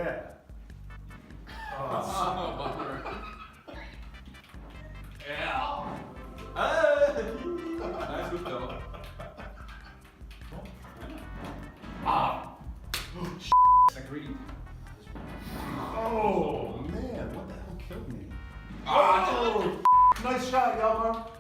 Yeah. Yeah. Nice hook though. Ah. Agreed. Oh man, what the hell killed me? Ah. Oh, nice shot, Yelmer.